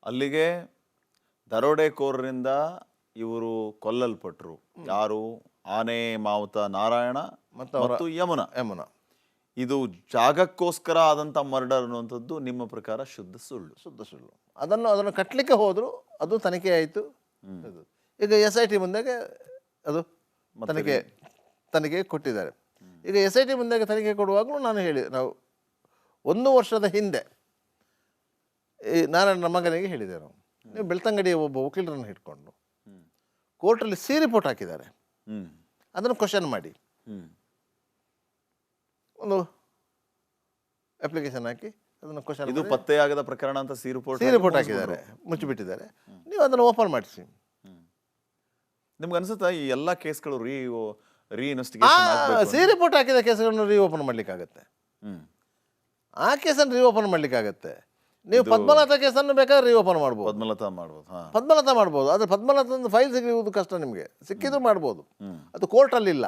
ಅಲ್ಲಿಗೆ ದರೋಡೆಕೋರರಿಂದ ಇವರು ಕೊಲ್ಲಲ್ಪಟ್ಟರು. ಯಾರು? ಆನೆ ಮಾವುತ ನಾರಾಯಣ ಮತ್ತು ಯಮುನಾ. ಇದು ಜಾಗಕ್ಕೋಸ್ಕರ ಆದಂಥ ಮರ್ಡರ್ ಅನ್ನುವಂಥದ್ದು ನಿಮ್ಮ ಪ್ರಕಾರ ಶುದ್ಧ ಸುಳ್ಳು. ಅದನ್ನು ಕಟ್ಟಲಿಕ್ಕೆ ಹೋದ್ರು, ಅದು ತನಿಖೆ ಆಯಿತು. ಈಗ SIT ಮುಂದೆಗೆ ಅದು ತನಿಖೆ ಕೊಟ್ಟಿದ್ದಾರೆ. ಈಗ SIT ಮುಂದೆಗೆ ತನಿಖೆ ಕೊಡುವಾಗಲೂ ನಾನು ನಾವು 1 ವರ್ಷದ ಹಿಂದೆ ಈ ನಾರಾಯಣ ಮಗನಿಗೆ ಹೇಳಿದೆ, ನೀವು ಬೆಳ್ತಂಗಡಿಯ ಒಬ್ಬ ವಕೀಲರನ್ನು ಇಟ್ಕೊಂಡು ಕೋರ್ಟಲ್ಲಿ ರಿಪೋರ್ಟ್ ಹಾಕಿದ್ದಾರೆ, ಅದನ್ನು ಕ್ವಶನ್ ಮಾಡಿ ಒಂದು ಅಪ್ಲಿಕೇಶನ್ ಹಾಕಿ ಅದನ್ನು ಕ್ವಶನ್. ಇದು ಪತ್ತೆಯಾಗದ ಪ್ರಕರಣ ಅಂತ ರಿಪೋರ್ಟ್ ಹಾಕಿದ್ದಾರೆ, ಮುಚ್ಚಿಬಿಟ್ಟಿದ್ದಾರೆ. ನೀವು ಅದನ್ನು ಓಪನ್ ಮಾಡಿಸಿ. ನಿಮ್ಗೆ ಅನ್ಸುತ್ತಾ ಈ ಎಲ್ಲ ಕೇಸ್ಗಳು ರೀಇನ್ವೆಸ್ಟಿಗೇಷನ್ ರಿಪೋರ್ಟ್ ಹಾಕಿದ ಕೇಸ್ಗಳನ್ನು ರೀಓಪನ್ ಮಾಡ್ಲಿಕ್ಕಾಗತ್ತೆ? ಆ ಕೇಸನ್ನು ರೀಓಪನ್ ಮಾಡ್ಲಿಕ್ಕಾಗತ್ತೆ. ನೀವು ಪದ್ಮಲತಾ ಕೇಸನ್ನು ಬೇಕಾದ್ರೆ ರೀಓಪನ್ ಮಾಡ್ಬೋದು. ಪದ್ಮಲತಾ ಮಾಡ್ಬೋದು. ಆದರೆ ಪದ್ಮಲತಾ ಫೈಲ್ ಸಿಗುವುದು ಕಷ್ಟ. ನಿಮಗೆ ಸಿಕ್ಕಿದ್ರು ಮಾಡ್ಬೋದು. ಅದು ಕೋರ್ಟಲ್ಲಿ ಇಲ್ಲ.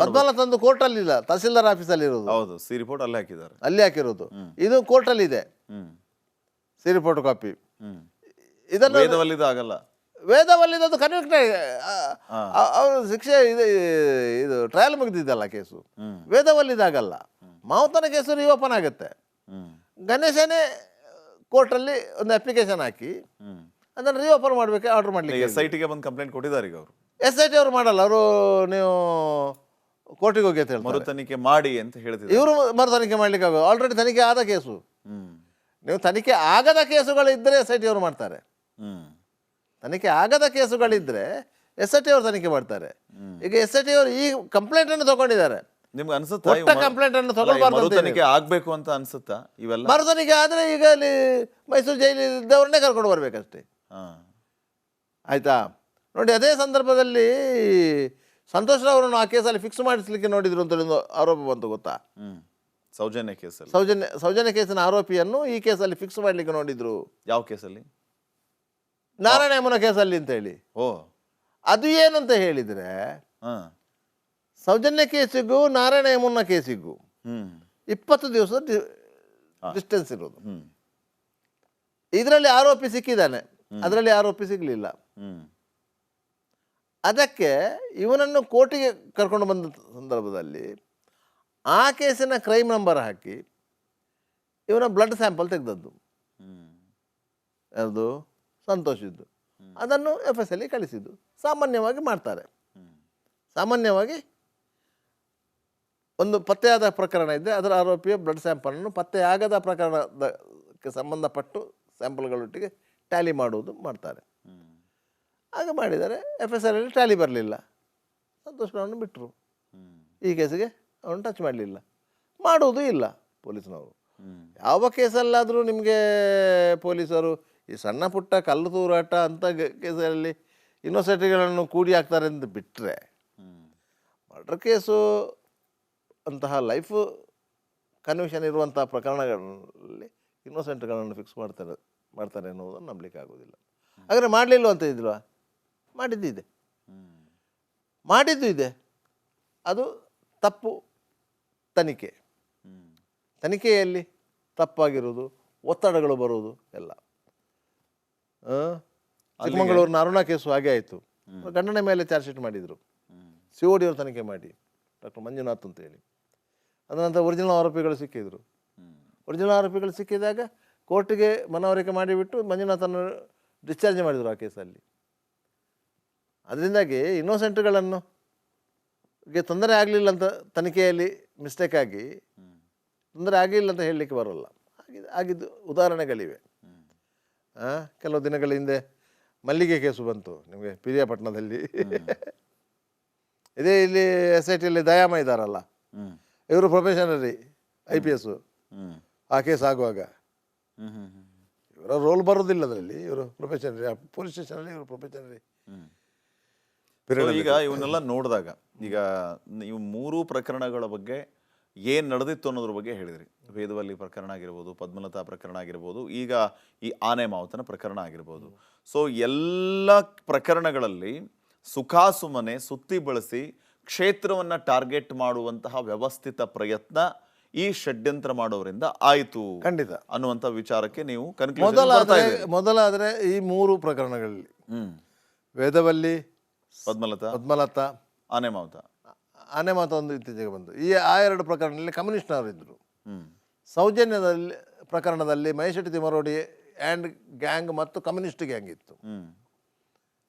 ಪದ್ಮಲತಾ ಕೋರ್ಟಲ್ಲಿ ಇಲ್ಲ, ತಹಸೀಲ್ದಾರ್ ಆಫೀಸಲ್ಲಿ ಇರೋದು. ಹೌದು, ರಿಪೋರ್ಟ್ ಅಲ್ಲೇ ಹಾಕಿದ್ದಾರೆ, ಅಲ್ಲಿ ಹಾಕಿರೋದು. ಇದು ಕೋರ್ಟಲ್ಲಿ ಇದೆ ರಿಪೋರ್ಟ್ ಕಾಪಿ. ಇದನ್ನು ಆಗಲ್ಲ. ವೇದವಲ್ಲಿದ್ದು ಕನ್ವಿಕ್ಟ್ ಅವರು ಶಿಕ್ಷೆ ಇದು ಟ್ರಯಲ್ ಮುಗಿದಿದ್ದಲ್ಲ ಕೇಸು. ವೇದವಲ್ಲಿದಾಗಲ್ಲ. ಮಾವುತನ ಕೇಸು ರೀಓಪನ್ ಆಗುತ್ತೆ. ಗಣೇಶನೇ ಕೋರ್ಟಲ್ಲಿ ಒಂದು ಅಪ್ಲಿಕೇಶನ್ ಹಾಕಿ ಅದನ್ನು ರೀಓಪನ್ ಮಾಡಬೇಕು, ಆರ್ಡರ್ ಮಾಡಲಿಕ್ಕೆ. SITಗೆ ಬಂದು ಕಂಪ್ಲೇಂಟ್ ಕೊಟ್ಟಿದ್ದಾರೆ. ಈಗ ಅವರು SIT ಅವರು ಮಾಡಲ್ಲ. ಅವರು ನೀವು ಕೋರ್ಟಿಗೆ ಹೋಗಿ ಅಂತ ಹೇಳಿ ಮರು ತನಿಖೆ ಮಾಡಿ ಅಂತ ಹೇಳ್ತಿದ್ದಾರೆ. ಇವರು ಮರು ತನಿಖೆ ಮಾಡ್ಲಿಕ್ಕೆ ಆಗೋದು. ಆಲ್ರೆಡಿ ತನಿಖೆ ಆದ ಕೇಸು. ನೀವು ತನಿಖೆ ಆಗದ ಕೇಸುಗಳಿದ್ದರೆ SIT ಅವರು ಮಾಡ್ತಾರೆ. ತನಿಖೆ ಆಗದ ಕೇಸುಗಳಿದ್ರೆ SIT ಅವರು ತನಿಖೆ ಮಾಡ್ತಾರೆ. ಈಗ SIT ಅವರು ಈ ಕಂಪ್ಲೇಂಟ್ ಅನ್ನು ತಗೊಂಡಿದ್ದಾರೆ. ನಿಮ್ಗೆ ಅನ್ಸುತ್ತಾ ಕಂಪ್ಲೇಂಟ್ ಅನ್ನು ತಗೊಳ್ಬಾರ್ದು, ತನಿಖೆ ಆಗ್ಬೇಕು ಅಂತ ಅನ್ಸುತ್ತಾ? ಇವೆಲ್ಲ ಮರು ತನಿಖೆ ಆದ್ರೆ ಈಗ ಅಲ್ಲಿ ಮೈಸೂರು ಜೈಲಿದ್ದವ್ರನ್ನೇ ಕರ್ಕೊಂಡು ಬರ್ಬೇಕಷ್ಟೇ. ಆಯ್ತಾ? ನೋಡಿ, ಅದೇ ಸಂದರ್ಭದಲ್ಲಿ ಸಂತೋಷ್ ಅವರನ್ನು ಆ ಕೇಸಲ್ಲಿ ಫಿಕ್ಸ್ ಮಾಡಿಸ್ಲಿಕ್ಕೆ ನೋಡಿದ್ರು ಅಂತ ಒಂದು ಆರೋಪ ಬಂತು, ಗೊತ್ತಾ? ಸೌಜನ್ಯ ಕೇಸಿನ ಆರೋಪಿಯನ್ನು ಈ ಕೇಸಲ್ಲಿ ಫಿಕ್ಸ್ ಮಾಡ್ಲಿಕ್ಕೆ ನೋಡಿದ್ರು. ಯಾವ ಕೇಸಲ್ಲಿ? ನಾರಾಯಣ ಯಮುನಾ ಕೇಸಲ್ಲಿ ಅಂತ ಹೇಳಿ. ಅದು ಏನಂತ ಹೇಳಿದ್ರೆ, ಸೌಜನ್ಯ ಕೇಸಿಗೂ ನಾರಾಯಣ ಯಮುನಾ ಕೇಸಿಗೂ 20 ದಿವಸ ಡಿಸ್ಟೆನ್ಸ್ ಇರೋದು. ಇದರಲ್ಲಿ ಆರೋಪಿ ಸಿಕ್ಕಿದ್ದಾನೆ, ಅದರಲ್ಲಿ ಆರೋಪಿ ಸಿಗಲಿಲ್ಲ. ಅದಕ್ಕೆ ಇವನನ್ನು ಕೋರ್ಟಿಗೆ ಕರ್ಕೊಂಡು ಬಂದ ಸಂದರ್ಭದಲ್ಲಿ ಆ ಕೇಸಿನ ಕ್ರೈಮ್ ನಂಬರ್ ಹಾಕಿ ಇವನ ಬ್ಲಡ್ ಸ್ಯಾಂಪಲ್ ತೆಗೆದದ್ದು, ಅದು ಸಂತೋಷಿದ್ದು. ಅದನ್ನು FS ಅಲ್ಲಿ ಕಳಿಸಿದ್ದು. ಸಾಮಾನ್ಯವಾಗಿ ಮಾಡ್ತಾರೆ. ಸಾಮಾನ್ಯವಾಗಿ ಒಂದು ಪತ್ತೆಯಾದ ಪ್ರಕರಣ ಇದ್ದರೆ ಅದರ ಆರೋಪಿಯ ಬ್ಲಡ್ ಸ್ಯಾಂಪಲನ್ನು ಪತ್ತೆಯಾಗದ ಪ್ರಕರಣಕ್ಕೆ ಸಂಬಂಧಪಟ್ಟು ಸ್ಯಾಂಪಲ್ಗಳೊಟ್ಟಿಗೆ ಟ್ಯಾಲಿ ಮಾಡುವುದು ಮಾಡ್ತಾರೆ. ಹಾಗೆ ಮಾಡಿದರೆ FS ಅಲ್ಲಿ ಟ್ಯಾಲಿ ಬರಲಿಲ್ಲ, ಸಂತೋಷಗಳನ್ನು ಬಿಟ್ಟರು. ಈ ಕೇಸಿಗೆ ಅವನು ಟಚ್ ಮಾಡಲಿಲ್ಲ, ಮಾಡುವುದೂ ಇಲ್ಲ ಪೊಲೀಸ್ನವರು. ಯಾವ ಕೇಸಲ್ಲಾದರೂ ನಿಮಗೆ ಪೊಲೀಸರು ಈ ಸಣ್ಣ ಪುಟ್ಟ ಕಲ್ಲು ತೂರಾಟ ಅಂಥ ಕೇಸಲ್ಲಿ ಇನ್ನೋಸೆಂಟ್ಗಳನ್ನು ಕೂಡಿ ಹಾಕ್ತಾರೆ ಅಂತ ಬಿಟ್ಟರೆ, ಮರ್ಡರ್ ಕೇಸು ಅಂತಹ ಲೈಫ್ ಕನ್ವಿಷನ್ ಇರುವಂಥ ಪ್ರಕರಣಗಳಲ್ಲಿ ಇನ್ನೋಸೆಂಟ್ಗಳನ್ನು ಫಿಕ್ಸ್ ಮಾಡ್ತಾರೆ ಅನ್ನೋದನ್ನು ನಂಬಲಿಕ್ಕೆ ಆಗೋದಿಲ್ಲ. ಹಾಗಾದರೆ ಮಾಡಲಿಲ್ಲ ಅಂತ ಇದ್ವಾ? ಮಾಡಿದ್ದು ಇದೆ. ಅದು ತಪ್ಪು ತನಿಖೆಯಲ್ಲಿ ತಪ್ಪಾಗಿರೋದು, ಒತ್ತಡಗಳು ಬರೋದು ಎಲ್ಲ. ಚಿಕ್ಕಮಗಳೂರಿನ ಅರುಣಾ ಕೇಸು ಹಾಗೆ ಆಯಿತು. ಗಂಡನ ಮೇಲೆ ಚಾರ್ಜ್ ಶೀಟ್ ಮಾಡಿದರು. COD ಅವರು ತನಿಖೆ ಮಾಡಿ, ಡಾಕ್ಟರ್ ಮಂಜುನಾಥ್ ಅಂತೇಳಿ. ಅದ ನಂತರ ಒರಿಜಿನಲ್ ಆರೋಪಿಗಳು ಸಿಕ್ಕಿದ್ರು. ಒರಿಜಿನಲ್ ಆರೋಪಿಗಳು ಸಿಕ್ಕಿದಾಗ ಕೋರ್ಟಿಗೆ ಮನವರಿಕೆ ಮಾಡಿಬಿಟ್ಟು ಮಂಜುನಾಥನ್ನು ಡಿಸ್ಚಾರ್ಜ್ ಮಾಡಿದರು ಆ ಕೇಸಲ್ಲಿ. ಅದರಿಂದಾಗಿ ಇನ್ನೋಸೆಂಟ್ಗಳನ್ನು ತೊಂದರೆ ಆಗಲಿಲ್ಲ ಅಂತ ತನಿಖೆಯಲ್ಲಿ ಮಿಸ್ಟೇಕ್ ಆಗಿ ತೊಂದರೆ ಆಗಲಿಲ್ಲ ಅಂತ ಹೇಳಲಿಕ್ಕೆ ಬರೋಲ್ಲ. ಆಗಿದ್ದು ಉದಾಹರಣೆಗಳಿವೆ. ಕೆಲವು ದಿನಗಳ ಹಿಂದೆ ಮಲ್ಲಿಗೆ ಕೇಸು ಬಂತು ನಿಮಗೆ ಪಿರಿಯಾಪಟ್ಟಣದಲ್ಲಿ. ಇದೇ ಇಲ್ಲಿ SITಯಲ್ಲಿ ದಯಾಮ ಇದ್ದಾರಲ್ಲ, ಇವರು ಪ್ರೊಫೆಷನರಿ IPS. ಆ ಕೇಸ್ ಆಗುವಾಗ ಇವರ ರೋಲ್ ಬರೋದಿಲ್ಲ ಅದರಲ್ಲಿ. ಇವರು ಪ್ರೊಫೆಷನರಿ, ಪೊಲೀಸ್ ಸ್ಟೇಷನಲ್ಲಿ ಇವರು ಪ್ರೊಫೆಷನರಿ. ಈಗ ಇವನ್ನೆಲ್ಲ ನೋಡಿದಾಗ ಈಗ ನೀವು 3 ಪ್ರಕರಣಗಳ ಬಗ್ಗೆ ಏನು ನಡೆದಿತ್ತು ಅನ್ನೋದ್ರ ಬಗ್ಗೆ ಹೇಳಿದ್ರಿ. ವೇದವಲ್ಲಿ ಪ್ರಕರಣ ಆಗಿರ್ಬೋದು, ಪದ್ಮಲತಾ ಪ್ರಕರಣ ಆಗಿರ್ಬೋದು, ಈಗ ಈ ಆನೆ ಮಾವುತನ ಪ್ರಕರಣ ಆಗಿರ್ಬೋದು. ಸೊ ಎಲ್ಲ ಪ್ರಕರಣಗಳಲ್ಲಿ ಸುಖಾಸುಮ್ಮನೆ ಸುತ್ತಿ ಬಳಸಿ ಕ್ಷೇತ್ರವನ್ನು ಟಾರ್ಗೆಟ್ ಮಾಡುವಂತಹ ವ್ಯವಸ್ಥಿತ ಪ್ರಯತ್ನ ಈ ಷಡ್ಯಂತ್ರ ಮಾಡೋರಿಂದ ಆಯಿತು ಖಂಡಿತ. ಅನ್ನುವಂಥ ವಿಚಾರಕ್ಕೆ ನೀವು ಕನ್ಕ್ಲೂಷನ್ ಬರ್ತಾ ಇದ್ದೀರಿ. ಮೊದಲಾದರೆ ಈ 3 ಪ್ರಕರಣಗಳಲ್ಲಿ ಹ್ಮ್. ವೇದವಲ್ಲಿ, ಪದ್ಮಲತಾ, ಪದ್ಮಲತಾ, ಆನೆ ಮಾವುತ. ಆನೆ ಮಾತು ಒಂದು ಇತ್ತೀಚೆಗೆ ಬಂತು. ಈ ಆ 2 ಪ್ರಕರಣದಲ್ಲಿ ಕಮ್ಯುನಿಸ್ಟ್ನವರು ಇದ್ದರು. ಹ್ಮ್. ಸೌಜನ್ಯದಲ್ಲಿ ಪ್ರಕರಣದಲ್ಲಿ ಮಹೇಶ್ ಶೆಟ್ಟಿ ತಿಮ್ಮರೋಡಿ ಆ್ಯಂಡ್ ಗ್ಯಾಂಗ್ ಮತ್ತು ಕಮ್ಯುನಿಸ್ಟ್ ಗ್ಯಾಂಗ್ ಇತ್ತು. ಹ್ಮ್.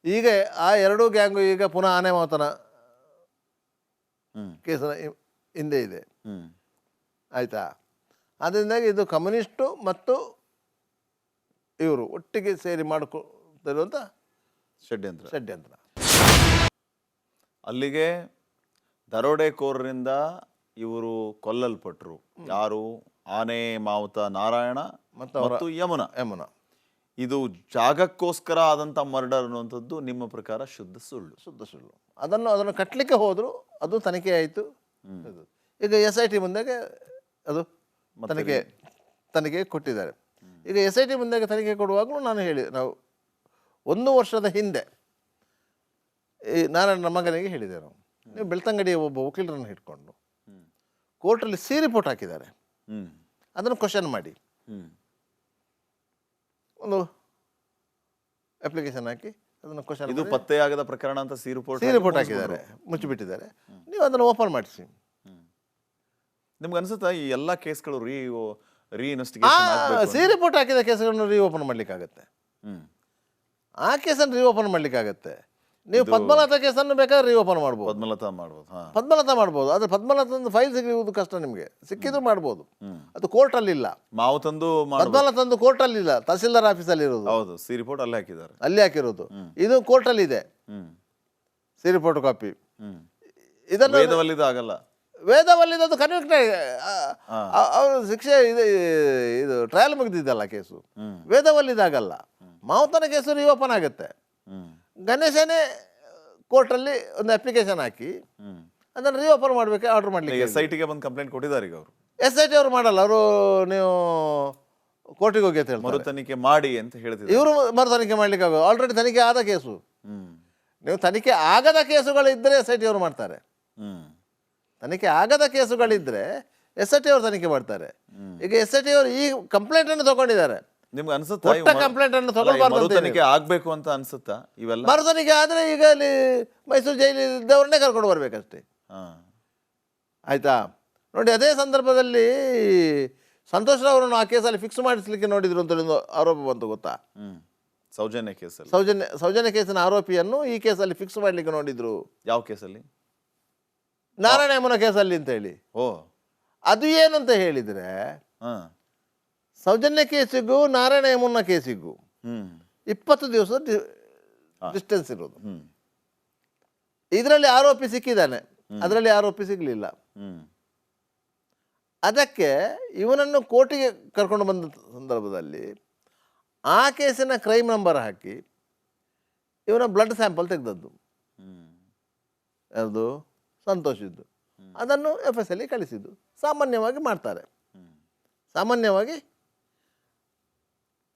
ಈಗ ಆ 2 ಗ್ಯಾಂಗು ಈಗ ಪುನಃ ಆನೆ ಮಾತನ ಹ್ಮ್. ಕೇಸಿನ ಹಿಂದೆ ಇದೆ. ಹ್ಮ್. ಆಯಿತಾ? ಅದರಿಂದಾಗಿ ಇದು ಕಮ್ಯುನಿಸ್ಟು ಮತ್ತು ಇವರು ಒಟ್ಟಿಗೆ ಸೇರಿ ಮಾಡಿಕೊಳ್ತಿರುವಂಥ ಷಡ್ಯಂತ್ರ. ಅಲ್ಲಿಗೆ ದರೋಡೆಕೋರರಿಂದ ಇವರು ಕೊಲ್ಲಲ್ಪಟ್ರು. ಯಾರು? ಆನೆ ಮಾವುತ ನಾರಾಯಣ ಮತ್ತು ಯಮುನಾ. ಇದು ಜಾಗಕ್ಕೋಸ್ಕರ ಆದಂಥ ಮರ್ಡರ್ ಅನ್ನುವಂಥದ್ದು ನಿಮ್ಮ ಪ್ರಕಾರ ಶುದ್ಧ ಸುಳ್ಳು. ಅದನ್ನು ಕಟ್ಟಲಿಕ್ಕೆ ಹೋದರು, ಅದು ತನಿಖೆ ಆಯಿತು. ಈಗ SIT ಮುಂದೆಗೆ ಅದು ತನಿಖೆ ಕೊಟ್ಟಿದ್ದಾರೆ. ಈಗ SIT ಮುಂದೆಗೆ ತನಿಖೆ ಕೊಡುವಾಗಲೂ ನಾನು ನಾವು 1 ವರ್ಷದ ಹಿಂದೆ ಈ ನಾರಾಯಣ ಮಗನಿಗೆ ಹೇಳಿದೆ, ನೀವು ಬೆಳ್ತಂಗಡಿಯ ಒಬ್ಬ ವಕೀಲರನ್ನು ಹಿಡ್ಕೊಂಡು ಕೋರ್ಟಲ್ಲಿ ಸಿ ರಿಪೋರ್ಟ್ ಹಾಕಿದ್ದಾರೆ, ಅದನ್ನು ಕ್ವಶನ್ ಮಾಡಿ ಒಂದು ಅಪ್ಲಿಕೇಶನ್ ಹಾಕಿ ಅದನ್ನು ಕ್ವಶನ್. ಇದು ಪತ್ತೆಯಾಗದ ಪ್ರಕರಣ ಅಂತ ಸಿ ರಿಪೋರ್ಟ್ ಹಾಕಿದ್ದಾರೆ, ಮುಚ್ಚಿಬಿಟ್ಟಿದ್ದಾರೆ. ನೀವು ಅದನ್ನು ಓಪನ್ ಮಾಡಿಸಿ. ನಿಮ್ಗೆ ಅನ್ಸುತ್ತಾ ಈ ಎಲ್ಲ ಕೇಸ್ಗಳು ರೀಇನ್ವೆಸ್ಟಿಗೇಷನ್ ಸಿ ರಿಪೋರ್ಟ್ ಹಾಕಿದ ಕೇಸ್ಗಳನ್ನು ರೀಓಪನ್ ಮಾಡ್ಲಿಕ್ಕಾಗತ್ತೆ. ಆ ಕೇಸನ್ನು ರೀಓಪನ್ ಮಾಡ್ಲಿಕ್ಕಾಗತ್ತೆ. ನೀವು ಪದ್ಮಲತಾ ಕೇಸನ್ನು ಬೇಕಾದ್ರೆ ರೀಓಪನ್ ಮಾಡ್ಬೋದು. ಪದ್ಮಲತಾ ಮಾಡ್ಬೋದು. ಆದರೆ ಪದ್ಮಲತಾ ಫೈಲ್ ಸಿಗುವುದು ಕಷ್ಟ. ನಿಮಗೆ ಸಿಕ್ಕಿದ್ರು ಮಾಡ್ಬೋದು. ಅದು ಕೋರ್ಟಲ್ಲಿ ಇಲ್ಲ. ಪದ್ಮಲತಾ ಕೋರ್ಟಲ್ಲಿ ಇಲ್ಲ, ತಹಸೀಲ್ದಾರ್ ಆಫೀಸಲ್ಲಿ ಇರೋದು. ಹೌದು, ಸಿ ರಿಪೋರ್ಟ್ ಅಲ್ಲೇ ಹಾಕಿದ್ದಾರೆ, ಅಲ್ಲಿ ಹಾಕಿರೋದು. ಇದು ಕೋರ್ಟಲ್ಲಿ ಇದೆ ಸಿ ರಿಪೋರ್ಟ್ ಕಾಪಿ. ಇದನ್ನು ಆಗಲ್ಲ. ವೇದವಲ್ಲಿದ್ದು ಕನ್ವಿಕ್ಟ್ ಅವರು ಶಿಕ್ಷೆ ಇದು ಟ್ರಯಲ್ ಮುಗಿದಿದ್ದಲ್ಲ ಕೇಸು. ವೇದವಲ್ಲಿದಾಗಲ್ಲ. ಮಾವುತನ ಕೇಸು ರೀಓಪನ್ ಆಗುತ್ತೆ. ಗಣೇಶನೇ ಕೋರ್ಟಲ್ಲಿ ಒಂದು ಅಪ್ಲಿಕೇಶನ್ ಹಾಕಿ ಅದನ್ನು ರೀಓಪನ್ ಮಾಡಬೇಕು, ಆರ್ಡರ್ ಮಾಡಲಿಕ್ಕೆ. SITಗೆ ಬಂದು ಕಂಪ್ಲೇಂಟ್ ಕೊಟ್ಟಿದ್ದಾರೆ. ಈಗ ಅವರು SIT ಅವರು ಮಾಡಲ್ಲ. ಅವರು ನೀವು ಕೋರ್ಟಿಗೆ ಹೋಗಿ ಅಂತ ಹೇಳ್ತಾರೆ, ಮರು ತನಿಖೆ ಮಾಡಿ ಅಂತ ಹೇಳ್ತಿದ್ದಾರೆ. ಇವರು ಮರು ತನಿಖೆ ಮಾಡ್ಲಿಕ್ಕೆ ಆಗೋದು. ಆಲ್ರೆಡಿ ತನಿಖೆ ಆದ ಕೇಸು. ನೀವು ತನಿಖೆ ಆಗದ ಕೇಸುಗಳಿದ್ದರೆ SIT ಅವರು ಮಾಡ್ತಾರೆ. ತನಿಖೆ ಆಗದ ಕೇಸುಗಳಿದ್ದರೆ SIT ಅವರು ತನಿಖೆ ಮಾಡ್ತಾರೆ. ಈಗ SIT ಅವರು ಈ ಕಂಪ್ಲೇಂಟನ್ನು ತಗೊಂಡಿದ್ದಾರೆ. ನಿಮ್ಗೆ ಅನ್ಸುತ್ತಾ ಕಂಪ್ಲೇಂಟ್ ಅನ್ನು ತಗೊಳ್ಬಾರ್ದು, ತನಿಖೆ ಆಗ್ಬೇಕು ಅಂತ ಅನ್ಸುತ್ತಾ? ಇವೆಲ್ಲ ಮರು ತನಿಖೆ ಆದರೆ ಈಗ ಅಲ್ಲಿ ಮೈಸೂರು ಜೈಲಿದ್ದವ್ರನ್ನೇ ಕರ್ಕೊಂಡು ಬರ್ಬೇಕಷ್ಟೇ. ಆಯ್ತಾ? ನೋಡಿ, ಅದೇ ಸಂದರ್ಭದಲ್ಲಿ ಸಂತೋಷ್ ಅವರನ್ನು ಆ ಕೇಸಲ್ಲಿ ಫಿಕ್ಸ್ ಮಾಡಿಸ್ಲಿಕ್ಕೆ ನೋಡಿದ್ರು ಅಂತ ಒಂದು ಆರೋಪ ಬಂತು, ಗೊತ್ತಾ? ಸೌಜನ್ಯ ಕೇಸಿನ ಆರೋಪಿಯನ್ನು ಈ ಕೇಸಲ್ಲಿ ಫಿಕ್ಸ್ ಮಾಡ್ಲಿಕ್ಕೆ ನೋಡಿದ್ರು. ಯಾವ ಕೇಸಲ್ಲಿ? ನಾರಾಯಣ ಯಮುನಾ ಕೇಸಲ್ಲಿ ಅಂತ ಹೇಳಿ. ಅದು ಏನಂತ ಹೇಳಿದ್ರೆ, ಸೌಜನ್ಯ ಕೇಸಿಗೂ ನಾರಾಯಣ ಯಮುನಾ ಕೇಸಿಗೂ 20 ದಿವಸದ ಡಿಸ್ಟೆನ್ಸ್ ಇರೋದು. ಇದರಲ್ಲಿ ಆರೋಪಿ ಸಿಕ್ಕಿದ್ದಾನೆ, ಅದರಲ್ಲಿ ಆರೋಪಿ ಸಿಗಲಿಲ್ಲ. ಅದಕ್ಕೆ ಇವನನ್ನು ಕೋರ್ಟಿಗೆ ಕರ್ಕೊಂಡು ಬಂದ ಸಂದರ್ಭದಲ್ಲಿ ಆ ಕೇಸಿನ ಕ್ರೈಮ್ ನಂಬರ್ ಹಾಕಿ ಇವನ ಬ್ಲಡ್ ಸ್ಯಾಂಪಲ್ ತೆಗೆದದ್ದು. ಅದು ಸಂತೋಷಿದ್ದು. ಅದನ್ನು FSL ಕಳಿಸಿದ್ದು. ಸಾಮಾನ್ಯವಾಗಿ ಮಾಡ್ತಾರೆ. ಸಾಮಾನ್ಯವಾಗಿ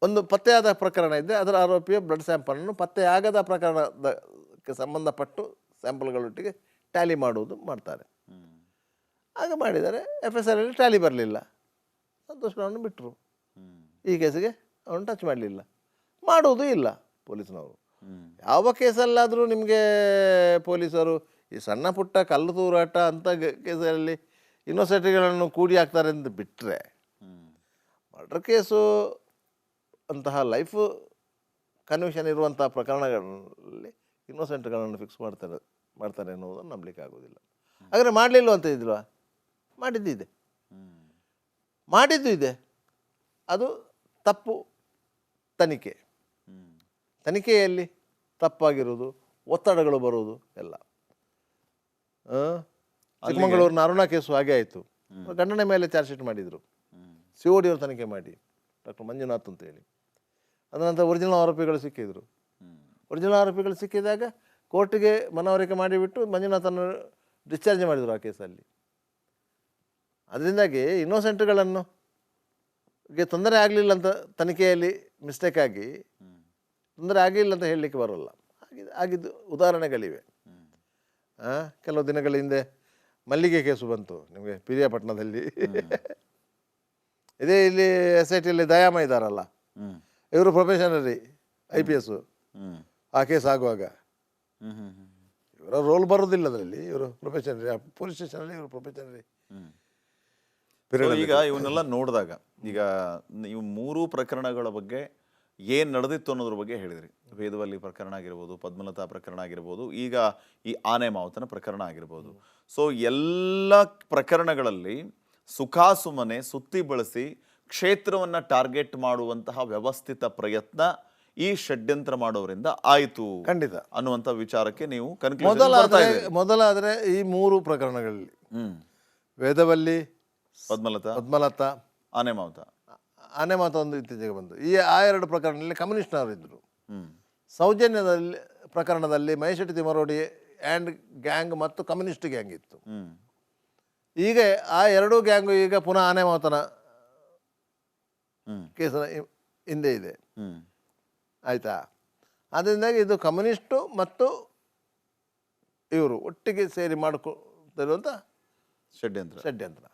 ಒಂದು ಪತ್ತೆಯಾದ ಪ್ರಕರಣ ಇದ್ದರೆ ಅದರ ಆರೋಪಿಯ ಬ್ಲಡ್ ಸ್ಯಾಂಪಲನ್ನು ಪತ್ತೆಯಾಗದ ಪ್ರಕರಣಕ್ಕೆ ಸಂಬಂಧಪಟ್ಟು ಸ್ಯಾಂಪಲ್ಗಳೊಟ್ಟಿಗೆ ಟ್ಯಾಲಿ ಮಾಡುವುದು ಮಾಡ್ತಾರೆ. ಹಾಗೆ ಮಾಡಿದರೆ FSL ಟ್ಯಾಲಿ ಬರಲಿಲ್ಲ, ಸಂತೋಷವನ್ನು ಬಿಟ್ಟರು. ಈ ಕೇಸಿಗೆ ಅವನು ಟಚ್ ಮಾಡಲಿಲ್ಲ, ಮಾಡುವುದೂ ಇಲ್ಲ ಪೊಲೀಸ್ನವರು. ಯಾವ ಕೇಸಲ್ಲಾದರೂ ನಿಮಗೆ ಪೊಲೀಸರು ಈ ಸಣ್ಣ ಪುಟ್ಟ ಕಲ್ಲು ತೂರಾಟ ಅಂಥ ಕೇಸಲ್ಲಿ ಇನ್ನೋಸೆಂಟ್ಗಳನ್ನು ಕೂಡಿ ಹಾಕ್ತಾರೆ ಅಂತ ಬಿಟ್ಟರೆ, ಮರ್ಡರ್ ಕೇಸು ಅಂತಹ ಲೈಫ್ ಕನ್ವಿಷನ್ ಇರುವಂಥ ಪ್ರಕರಣಗಳಲ್ಲಿ ಇನ್ನೋಸೆಂಟ್ಗಳನ್ನು ಫಿಕ್ಸ್ ಮಾಡ್ತಾರೆ ಅನ್ನೋದನ್ನು ನಂಬಲಿಕ್ಕೆ ಆಗೋದಿಲ್ಲ. ಹಾಗಾದರೆ ಮಾಡಲಿಲ್ಲ ಅಂತ ಇದ್ವಾ? ಮಾಡಿದ್ದು ಇದೆ. ಅದು ತಪ್ಪು ತನಿಖೆಯಲ್ಲಿ ತಪ್ಪಾಗಿರೋದು, ಒತ್ತಡಗಳು ಬರೋದು ಎಲ್ಲ. ಚಿಕ್ಕಮಗಳೂರಿನ ಅರುಣಾ ಕೇಸು ಹಾಗೆ ಆಯಿತು. ಗಂಡನ ಮೇಲೆ ಚಾರ್ಜ್ ಶೀಟ್ ಮಾಡಿದರು. COD ಅವರು ತನಿಖೆ ಮಾಡಿ, ಡಾಕ್ಟರ್ ಮಂಜುನಾಥ್ ಅಂತ ಹೇಳಿ. ಅದರ ನಂತರ ಒರಿಜಿನಲ್ ಆರೋಪಿಗಳು ಸಿಕ್ಕಿದ್ರು. ಒರಿಜಿನಲ್ ಆರೋಪಿಗಳು ಸಿಕ್ಕಿದಾಗ ಕೋರ್ಟಿಗೆ ಮನವರಿಕೆ ಮಾಡಿಬಿಟ್ಟು ಮಂಜುನಾಥನ್ನು ಡಿಸ್ಚಾರ್ಜ್ ಮಾಡಿದರು ಆ ಕೇಸಲ್ಲಿ. ಅದರಿಂದಾಗಿ ಇನ್ನೋಸೆಂಟ್ಗಳನ್ನು ತೊಂದರೆ ಆಗಲಿಲ್ಲ ಅಂತ ತನಿಖೆಯಲ್ಲಿ ಮಿಸ್ಟೇಕ್ ಆಗಿ ತೊಂದರೆ ಆಗಲಿಲ್ಲ ಅಂತ ಹೇಳಲಿಕ್ಕೆ ಬರೋಲ್ಲ. ಆಗಿದ್ದು ಉದಾಹರಣೆಗಳಿವೆ. ಕೆಲವು ದಿನಗಳ ಹಿಂದೆ ಮಲ್ಲಿಗೆ ಕೇಸು ಬಂತು ನಿಮಗೆ ಪಿರಿಯಾಪಟ್ಟಣದಲ್ಲಿ. ಇದೇ ಇಲ್ಲಿ ಎಸ್ ಐ ಟಿಯಲ್ಲಿ ದಯಾಮ ಇದ್ದಾರಲ್ಲ, ಹ್ಮ್ ಇವರು ಪ್ರೊಫೆಷನರಿ IPS. ಹ್ಮ್ ಆ ಕೇಸ್ ಆಗುವಾಗ ಹ್ಮ್ ಹ್ಮ್ ಹ್ಮ್ ಇವರ ರೋಲ್ ಬರೋದಿಲ್ಲ ಅದರಲ್ಲಿ, ಇವರು ಪ್ರೊಫೆಷನರಿ, ಪೊಲೀಸ್ ಸ್ಟೇಷನಲ್ಲಿ ಇವರು ಪ್ರೊಫೆಷನರಿ. ಹ್ಮ್ So ಈಗ ಇವನ್ನೆಲ್ಲ ನೋಡಿದಾಗ ಈಗ ನೀವು ಮೂರು ಪ್ರಕರಣಗಳ ಬಗ್ಗೆ ಏನು ನಡೆದಿತ್ತು ಅನ್ನೋದ್ರ ಬಗ್ಗೆ ಹೇಳಿದ್ರಿ. ವೇದವಲ್ಲಿ ಪ್ರಕರಣ ಆಗಿರ್ಬೋದು, ಪದ್ಮಲತಾ ಪ್ರಕರಣ ಆಗಿರ್ಬೋದು, ಈಗ ಈ ಆನೆ ಮಾವುತನ ಪ್ರಕರಣ ಆಗಿರ್ಬೋದು. ಸೊ ಎಲ್ಲ ಪ್ರಕರಣಗಳಲ್ಲಿ ಸುಖಾಸುಮ್ಮನೆ ಸುತ್ತಿ ಬಳಸಿ ಕ್ಷೇತ್ರವನ್ನ ಟಾರ್ಗೆಟ್ ಮಾಡುವಂತಹ ವ್ಯವಸ್ಥಿತ ಪ್ರಯತ್ನ ಈ ಷಡ್ಯಂತ್ರ ಮಾಡೋರಿಂದ ಆಯಿತು ಖಂಡಿತ ಅನ್ನುವಂಥ ವಿಚಾರಕ್ಕೆ ನೀವು ಕನ್ಕ್ಲೂಷನ್ ಬರ್ತಾ ಇದ್ದೀರಿ. ಮೊದಲಾದರೆ ಈ ಮೂರು ಪ್ರಕರಣಗಳಲ್ಲಿ ಹ್ಮ್ ವೇದವಲ್ಲಿ, ಪದ್ಮಲತಾ, ಆನೆ ಮಾವುತ. ಆನೆ ಮಾತು ಒಂದು ಇತ್ತೀಚೆಗೆ ಬಂತು. ಆ ಎರಡು ಪ್ರಕರಣದಲ್ಲಿ ಕಮ್ಯುನಿಸ್ಟ್ನವರು ಇದ್ದರು. ಹ್ಮ್ ಸೌಜನ್ಯದಲ್ಲಿ ಪ್ರಕರಣದಲ್ಲಿ ಮಹೇಶೆಟ್ಟಿ ತಿಮರೋಡಿ ಆ್ಯಂಡ್ ಗ್ಯಾಂಗ್ ಮತ್ತು ಕಮ್ಯುನಿಸ್ಟ್ ಗ್ಯಾಂಗ್ ಇತ್ತು. ಹ್ಮ್ ಈಗ ಆ ಎರಡೂ ಗ್ಯಾಂಗು ಈಗ ಪುನಃ ಆನೆ ಮಾತನ ಹ್ಮ್ ಕೇಸಿನ ಹಿಂದೆ ಇದೆ. ಹ್ಮ್ ಆಯಿತಾ? ಅದರಿಂದಾಗಿ ಇದು ಕಮ್ಯುನಿಸ್ಟು ಮತ್ತು ಇವರು ಒಟ್ಟಿಗೆ ಸೇರಿ ಮಾಡಿಕೊತಿರುವಂಥ ಷಡ್ಯಂತ್ರ. ಷಡ್ಯಂತ್ರ.